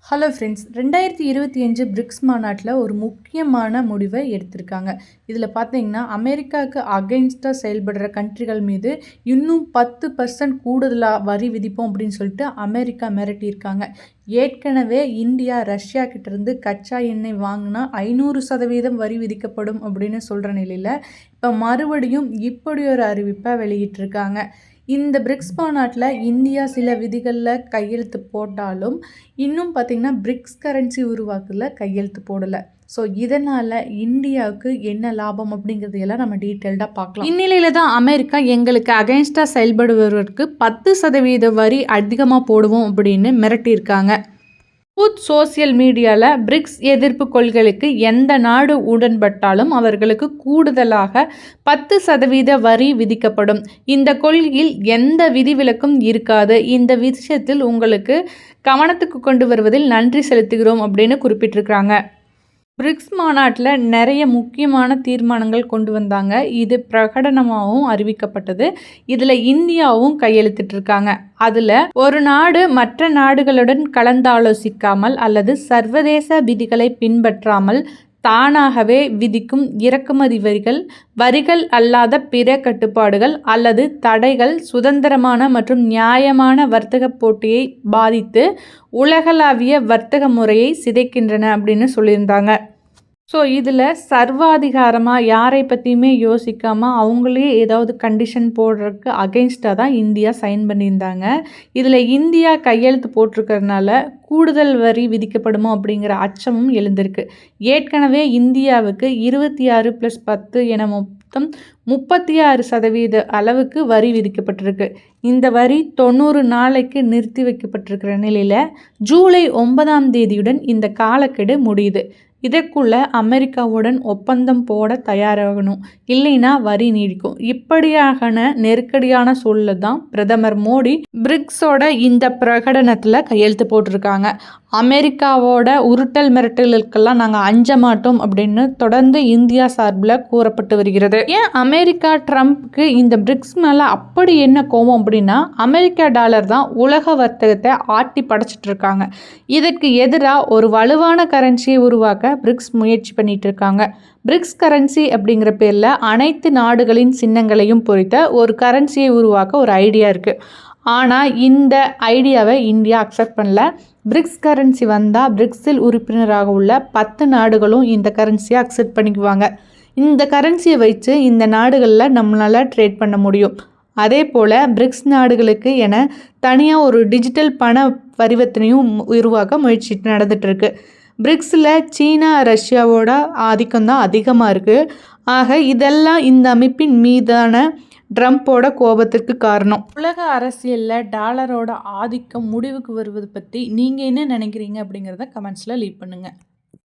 Hello friends, 2025 BRICS மாநாட்டில் ஒரு முக்கியமான முடிவை எடுத்திருக்காங்க. இதில் பார்த்தீங்கன்னா, அமெரிக்காவுக்கு அகெயின்ஸ்டாக செயல்படுற கண்ட்ரிகள் மீது இன்னும் 10% கூடுதலாக வரி விதிப்போம் அப்படின்னு சொல்லிட்டு அமெரிக்கா மிரட்டியிருக்காங்க. ஏற்கனவே இந்தியா ரஷ்யா கிட்டேருந்து கச்சா எண்ணெய் வாங்கினா 500% வரி விதிக்கப்படும் அப்படின்னு சொல்கிற நிலையில் இப்போ மறுபடியும் இப்படி ஒரு அறிவிப்பை வெளியிட்டிருக்காங்க. இந்த பிரிக்ஸ் மாநாட்டில் இந்தியா சில விதிகளில் கையெழுத்து போட்டாலும் இன்னும் பார்த்திங்கன்னா பிரிக்ஸ் கரன்சி உருவாக்குல கையெழுத்து போடலை. ஸோ இதனால் இந்தியாவுக்கு என்ன லாபம் அப்படிங்கிறதையெல்லாம் நம்ம டீட்டெயில்டாக பார்க்கலாம். இந்நிலையில் தான் அமெரிக்கா எங்களுக்கு அகைன்ஸ்டாக செயல்படுவதற்கு 10% வரி அதிகமாக போடுவோம் அப்படின்னு மிரட்டியிருக்காங்க. சோசியல் மீடியாவில் பிரிக்ஸ் எதிர்ப்பு கொள்கைகளுக்கு எந்த நாடு உடன்பட்டாலும் அவர்களுக்கு கூடுதலாக 10% வரி விதிக்கப்படும். இந்த கொள்கையில் எந்த விதிவிலக்கும் இருக்காது. இந்த விஷயத்தில் உங்களுக்கு கவனத்துக்கு கொண்டு வருவதில் நன்றி செலுத்துகிறோம் அப்படின்னு குறிப்பிட்டிருக்கிறாங்க. பிரிக்ஸ் மாநாட்டில் நிறைய முக்கியமான தீர்மானங்கள் கொண்டு வந்தாங்க. இது பிரகடனமாகவும் அறிவிக்கப்பட்டது. இதில் இந்தியாவும் கையெழுத்திட்டிருக்காங்க. அதில் ஒரு நாடு மற்ற நாடுகளுடன் கலந்தாலோசிக்காமல் அல்லது சர்வதேச விதிகளை பின்பற்றாமல் தானாகவே விதிக்கும் இறக்குமதி வரிகள் அல்லாத பிற கட்டுப்பாடுகள் அல்லது தடைகள் சுதந்திரமான மற்றும் நியாயமான வர்த்தக போட்டியை பாதித்து உலகளாவிய வர்த்தக முறையை சிதைக்கின்றன அப்படின்னு சொல்லியிருந்தாங்க. ஸோ இதில் சர்வாதிகாரமாக யாரை பற்றியுமே யோசிக்காமல் அவங்களே ஏதாவது கண்டிஷன் போடுறதுக்கு அகெயின்ஸ்டாக தான் இந்தியா சைன் பண்ணியிருந்தாங்க. இதில் இந்தியா கையெழுத்து போட்டிருக்கிறதுனால கூடுதல் வரி விதிக்கப்படுமோ அப்படிங்கிற அச்சமும் எழுந்திருக்கு. ஏற்கனவே இந்தியாவுக்கு 26+10 என மொத்தம் 36% அளவுக்கு வரி விதிக்கப்பட்டிருக்கு. இந்த வரி 90 நாளைக்கு நிறுத்தி வைக்கப்பட்டிருக்கிற நிலையில் ஜூலை 9ஆம் தேதியுடன் இந்த காலக்கெடு முடியுது. இதற்குள்ள அமெரிக்காவுடன் ஒப்பந்தம் போட தயாராகணும், இல்லைன்னா வரி நீடிக்கும். இப்படியான நெருக்கடியான சூழல்ல தான் பிரதமர் மோடி பிரிக்ஸோட இந்த பிரகடனத்தில் கையெழுத்து போட்டிருக்காங்க. அமெரிக்காவோட உருட்டல் மிரட்டலுக்கெல்லாம் நாங்கள் அஞ்ச மாட்டோம் அப்படின்னு தொடர்ந்து இந்தியா சார்பில் கூறப்பட்டு வருகிறது. ஏன் அமெரிக்கா ட்ரம்ப்க்கு இந்த பிரிக்ஸ் மேலே அப்படி என்ன கோபம் அப்படின்னா, அமெரிக்கா டாலர் தான் உலக வர்த்தகத்தை ஆட்டி படைச்சிட்டு இருக்காங்க. இதற்கு எதிராக ஒரு வலுவான கரன்சியை உருவாக்க பிரிக்ஸ் முயற்சி பண்ணிட்டு இருக்காங்க. பிரிக்ஸ் கரன்சி அப்படிங்கிற பேரில் அனைத்து நாடுகளின் சின்னங்களையும் பொறித்த ஒரு கரன்சியை உருவாக்க ஒரு ஐடியா இருக்குது. ஆனால் இந்த ஐடியாவை இந்தியா அக்செப்ட் பண்ணல. பிரிக்ஸ் கரன்சி வந்தால் பிரிக்ஸில் உறுப்பினராக உள்ள 10 நாடுகளும் இந்த கரன்சியை அக்செப்ட் பண்ணிக்குவாங்க. இந்த கரன்சியை வச்சு இந்த நாடுகளில் நம்மளால் ட்ரேட் பண்ண முடியும். அதே போல் பிரிக்ஸ் நாடுகளுக்கு என தனியாக ஒரு டிஜிட்டல் பண பரிவர்த்தனையும் உருவாக்க முயற்சி நடந்துகிட்ருக்கு. பிரிக்ஸில் சீனா ரஷ்யாவோட ஆதிக்கம் தான் அதிகமாக இருக்குது. ஆக இதெல்லாம் இந்த அமைப்பின் மீதான ட்ரம்ப்போட கோபத்திற்கு காரணம். உலக அரசியலில் டாலரோட ஆதிக்கம் முடிவுக்கு வருவது பற்றி நீங்கள் என்ன நினைக்கிறீங்க அப்படிங்கிறத கமெண்ட்ஸில் லீவ் பண்ணுங்கள்.